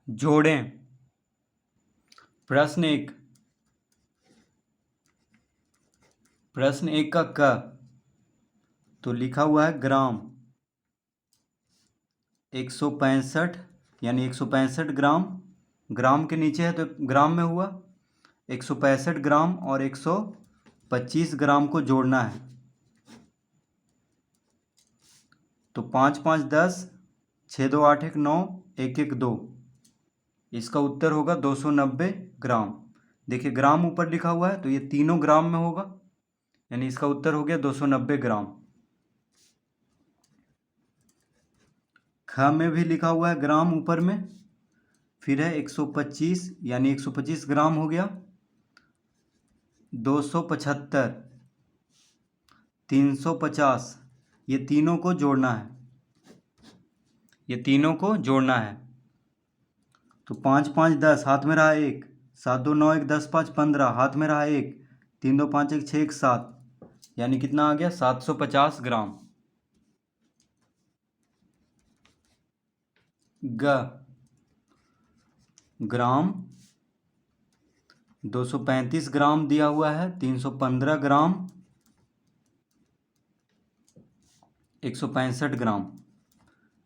जोड़ें। प्रश्न एक। प्रश्न एक का क तो लिखा हुआ है ग्राम 165 यानी 165 ग्राम। ग्राम के नीचे है तो ग्राम में हुआ 165 ग्राम और 125 ग्राम को जोड़ना है। तो 5 5 10, 6 2 8 1 9, 1 1 2। इसका उत्तर होगा 290 ग्राम। देखिए ग्राम ऊपर लिखा हुआ है तो ये तीनों ग्राम में होगा, यानी इसका उत्तर हो गया 290 ग्राम। ख में भी लिखा हुआ है ग्राम ऊपर में, फिर है 125 यानी 125 ग्राम हो गया। 275, 350, ये तीनों को जोड़ना है, ये तीनों को जोड़ना है। तो 5 5 10, हाथ में रहा 1, 7 2 9 1 10 5 15, हाथ में रहा 1, 3 2 5 1 6 1 7, यानी कितना आ गया 750 ग्राम। ग ग्राम 235 ग्राम दिया हुआ है, 315 ग्राम, 165 ग्राम।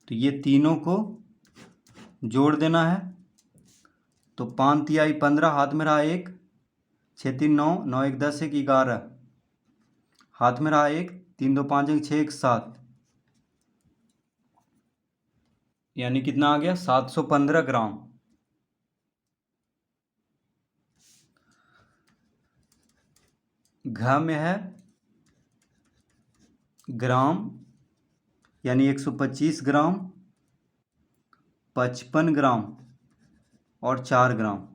तो ये तीनों को जोड़ देना है। तो 5 तिहाई 15, हाथ में रहा 1, 6 3 9, 9 1 10 1 11, हाथ में रहा 1, 3 2 5 1 6 1 7, यानी कितना आ गया 715 ग्राम। घ में है ग्राम यानी 125 ग्राम, 55 ग्राम और 4 ग्राम,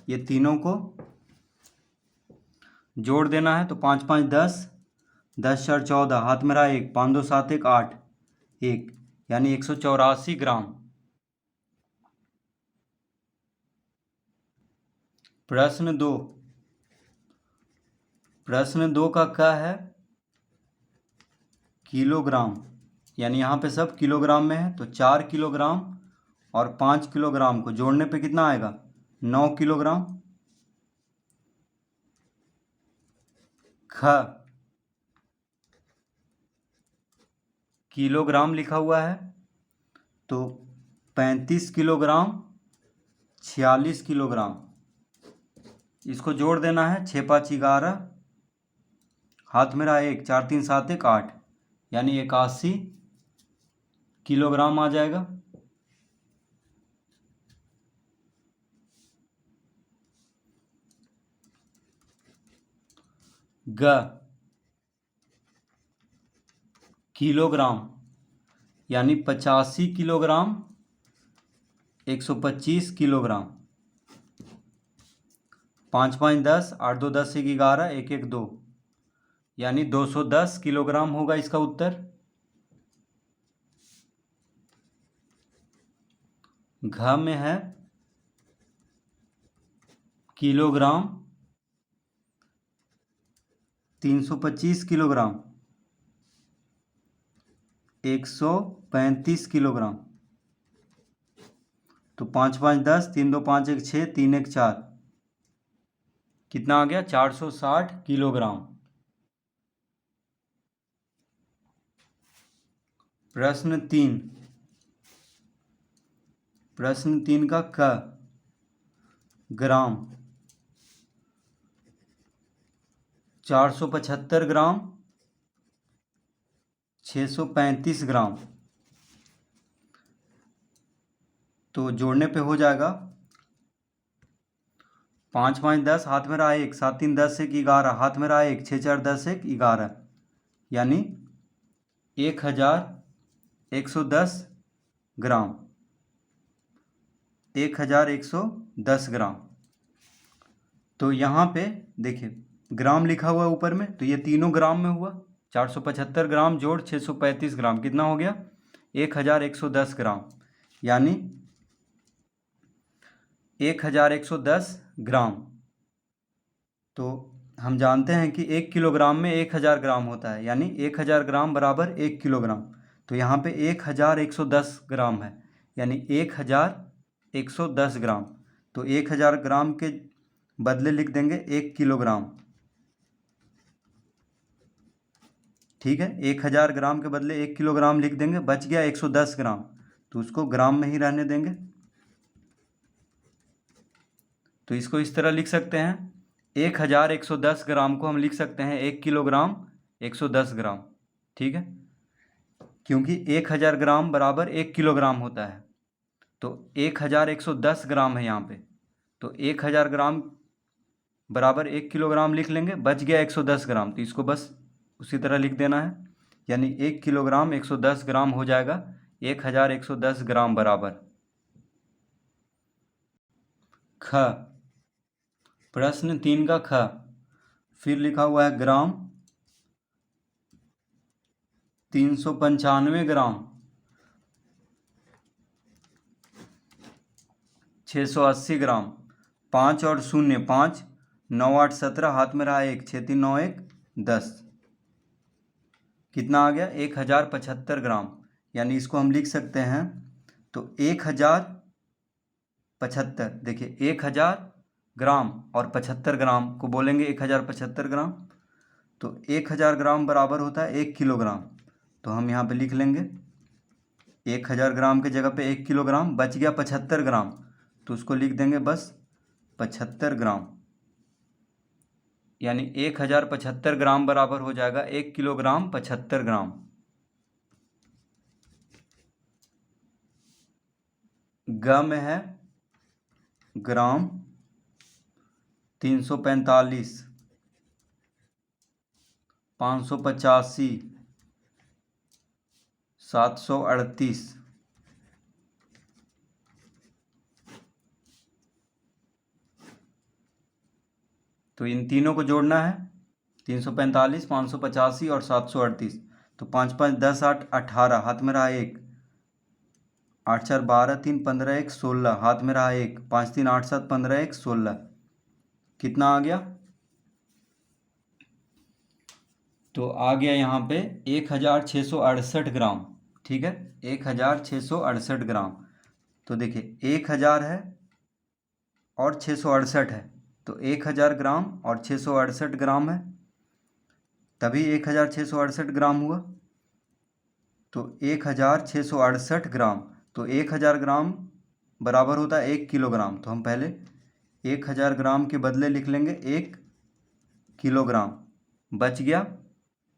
ये तीनों को जोड़ देना है। तो 5 5 10, 10 4 14, हाथ में रहा 1, 5 2 7 1 8, 1, यानी 184 ग्राम। प्रश्न 2। प्रश्न 2 का क है किलोग्राम, यानी यहाँ पे सब किलोग्राम में है। तो 4 किलोग्राम और 5 किलोग्राम को जोड़ने पे कितना आएगा 9 किलोग्राम। ख किलोग्राम लिखा हुआ है तो 35 किलोग्राम, 46 किलोग्राम, इसको जोड़ देना है। 6 5 11, हाथ में रहा 1, 4 3 7 1 8, यानी 81 किलोग्राम आ जाएगा। ग किलोग्राम यानी 85 किलोग्राम, 125 किलोग्राम। 5 5 10, 8 2 10 1 11, 1 1 2, यानी 210 किलोग्राम होगा इसका उत्तर। घ में है किलोग्राम 325 किलोग्राम, 135 किलोग्राम। तो 5 5 10, 3 2 5 1 6, 3 1 4, कितना आ गया 460 किलोग्राम। प्रश्न 3। प्रश्न 3 का क ग्राम 475 ग्राम, 635 ग्राम, तो जोड़ने पे हो जाएगा 5 5 10, हाथ में रहा 1, 7 3 10 1 11, हाथ में रहा 1, 6 4 10 1 11, यानी 1110 ग्राम, 1110 ग्राम। तो यहाँ पे देखिए ग्राम लिखा हुआ ऊपर में, तो ये तीनों ग्राम में हुआ। 475 ग्राम जोड़ 635 ग्राम, कितना हो गया 1110 ग्राम, यानी 1110 ग्राम। तो हम जानते हैं कि 1 किलोग्राम में 1000 ग्राम होता है, यानी 1000 ग्राम बराबर 1 किलोग्राम। तो यहाँ पे 1110 ग्राम है, यानी 1110 110 ग्राम। तो 1000 ग्राम के बदले लिख देंगे 1 किलोग्राम। ठीक है, 1000 ग्राम के बदले 1 किलोग्राम लिख देंगे, बच गया 110 ग्राम, तो उसको ग्राम में ही रहने देंगे। तो इसको इस तरह लिख सकते हैं, 1110 ग्राम को हम लिख सकते हैं 1 किलोग्राम 110 ग्राम। ठीक है, क्योंकि 1000 ग्राम बराबर 1 किलोग्राम होता है, तो 1110 ग्राम है यहाँ पे, तो 1000 ग्राम बराबर 1 किलोग्राम लिख लेंगे, बच गया 110 ग्राम, तो इसको बस उसी तरह लिख देना है, यानी 1 किलोग्राम 110 ग्राम हो जाएगा 1110 ग्राम बराबर। ख, प्रश्न 3 का ख, फिर लिखा हुआ है ग्राम, 395 ग्राम, 680 ग्राम, 5 और 0 5, 9 8 17, हाथ में रहा 1, 6 3 9 1 10, कितना आ गया 1075 ग्राम। यानी इसको हम लिख सकते हैं, तो 1075, देखिए 1000 ग्राम और 75 ग्राम को बोलेंगे 1075 ग्राम, तो 1000 ग्राम बराबर होता है 1 किलोग्राम, तो हम यहाँ पे लिख लेंगे 1000 ग्राम के जगह पे 1 किलोग्राम, बच गया 75 ग्राम, तो उसको लिख देंगे बस 75 ग्राम, यानी 1075 ग्राम बराबर हो जाएगा 1 किलोग्राम 75 ग्राम। ग में है ग्राम, 345, 585, 738, तो इन तीनों को जोड़ना है, 345, 585 और 738, तो 5 5 10 8 18, हाथ में रहा 1, 8 4 12 3 15 1 16, हाथ में रहा 1, 5 3 8 7 15 1 16, कितना आ गया, तो आ गया यहाँ पे 1668 ग्राम। ठीक है, 1668 ग्राम, तो देखिए 1000 है और 668 है, तो 1000 ग्राम और 668 ग्राम है, तभी 1668 ग्राम हुआ, तो 1668 ग्राम, तो 1000 ग्राम बराबर होता है 1 किलोग्राम, तो हम पहले 1000 ग्राम के बदले लिख लेंगे 1 किलोग्राम, बच गया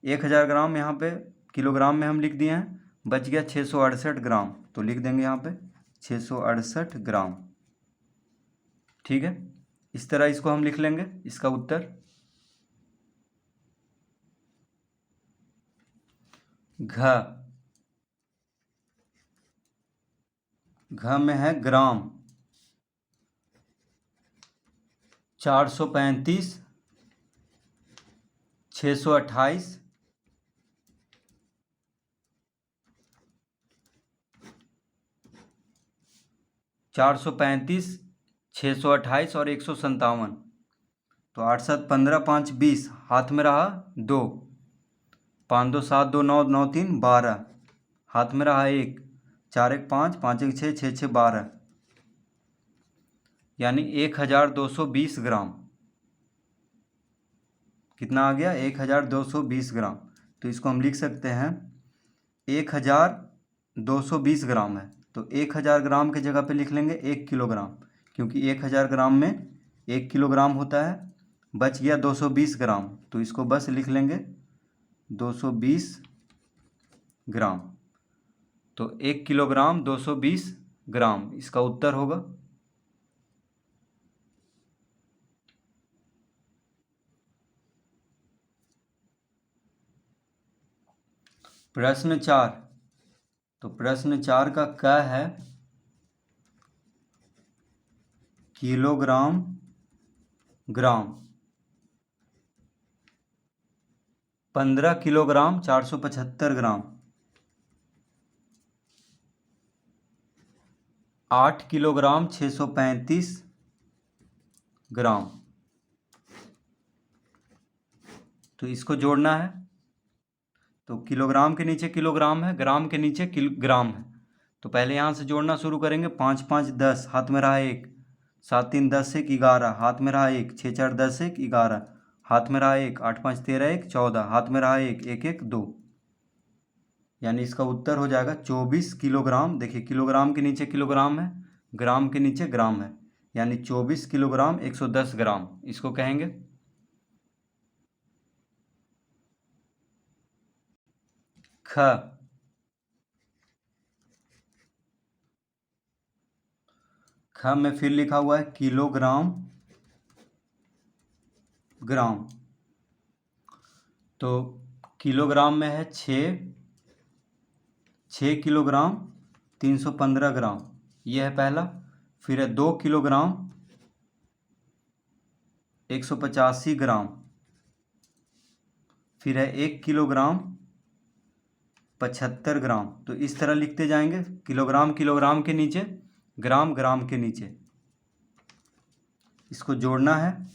1000 ग्राम, यहाँ पे किलोग्राम में हम लिख दिए हैं, बच गया 668 ग्राम, तो लिख देंगे यहाँ पे 668 ग्राम। ठीक है, इस तरह इसको हम लिख लेंगे, इसका उत्तर घ, घ में है ग्राम, 435, 628, 435, 628 और 157, तो 8 7 15 5 20, हाथ में रहा 2, 5 2 7 2 9 9 3 12, हाथ में रहा 1, 4 1 5 5 1 6 6 6 12, यानी 1220 ग्राम, कितना आ गया 1220 ग्राम, तो इसको हम लिख सकते हैं 1220 ग्राम है, तो 1000 ग्राम के जगह पे लिख लेंगे 1 किलोग्राम, क्योंकि 1000 ग्राम में 1 किलोग्राम होता है, बच गया 220 ग्राम, तो इसको बस लिख लेंगे 220 ग्राम, तो 1 किलोग्राम 220 ग्राम इसका उत्तर होगा। प्रश्न 4, तो प्रश्न 4 का क है किलोग्राम ग्राम, 15 किलोग्राम 475 ग्राम, 8 किलोग्राम 635 ग्राम, तो इसको जोड़ना है, तो किलोग्राम के नीचे किलोग्राम है, ग्राम के नीचे ग्राम है, तो पहले यहाँ से जोड़ना शुरू करेंगे। 5 5 10, हाथ में रहा 1, 7 3 10 1 11, हाथ में रहा 1, 6 4 10 1 11, हाथ में रहा 1, 8 5 13 1 14, हाथ में रहा 1 1 1 2, यानी इसका उत्तर हो जाएगा 24 किलोग्राम। देखिए किलोग्राम के नीचे किलोग्राम है, ग्राम के नीचे ग्राम है, यानी 24 किलोग्राम 110 ग्राम इसको कहेंगे। ख में फिर लिखा हुआ है किलोग्राम ग्राम। तो किलोग्राम में है 6 किलोग्राम 315 ग्राम, यह है पहला। फिर है 2 किलोग्राम 185 ग्राम। फिर है 1 किलोग्राम 75 ग्राम। तो इस तरह लिखते जाएंगे, किलोग्राम किलोग्राम के नीचे, ग्राम ग्राम के नीचे। इसको जोड़ना है।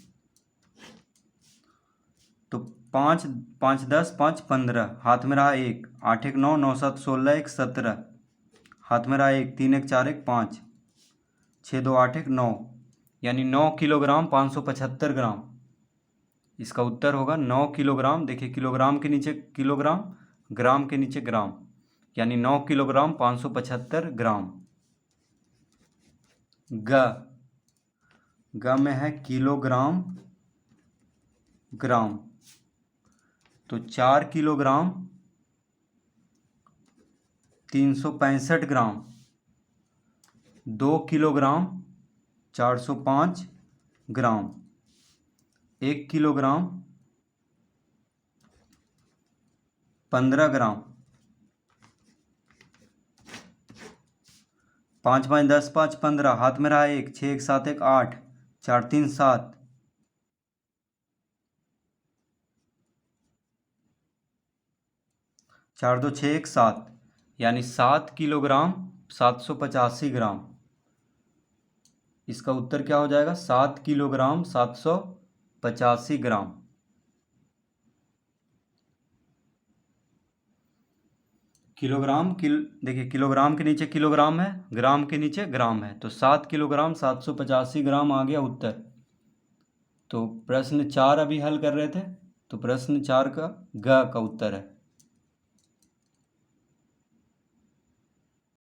तो 5 5 10 5 15, हाथ में रहा 1, 8 1 9 9 7 16 1 17, हाथ में रहा 1, 3 1 4 1 5, 6 2 8 1 9, यानी 9 किलोग्राम 575 ग्राम। इसका उत्तर होगा 9 किलोग्राम। देखिए किलोग्राम के नीचे किलोग्राम, ग्राम के नीचे ग्राम, यानी 9 किलोग्राम 575 ग्राम। ग में है किलोग्राम ग्राम। तो 4 किलोग्राम 365 ग्राम, 2 किलोग्राम 405 ग्राम, 1 किलोग्राम 15 ग्राम, 5 5 10 5 15, हाथ में रहा 1, 6 1 7 1 8, 4 3 7, 4 2 6 1 7, यानी 7 किलोग्राम 785 ग्राम। इसका उत्तर क्या हो जाएगा? 7 किलोग्राम 785 ग्राम। देखिए किलोग्राम के नीचे किलोग्राम है, ग्राम के नीचे ग्राम है, तो 7 किलोग्राम 785 ग्राम आ गया उत्तर। तो प्रश्न 4 अभी हल कर रहे थे, तो प्रश्न 4 का ग का उत्तर है।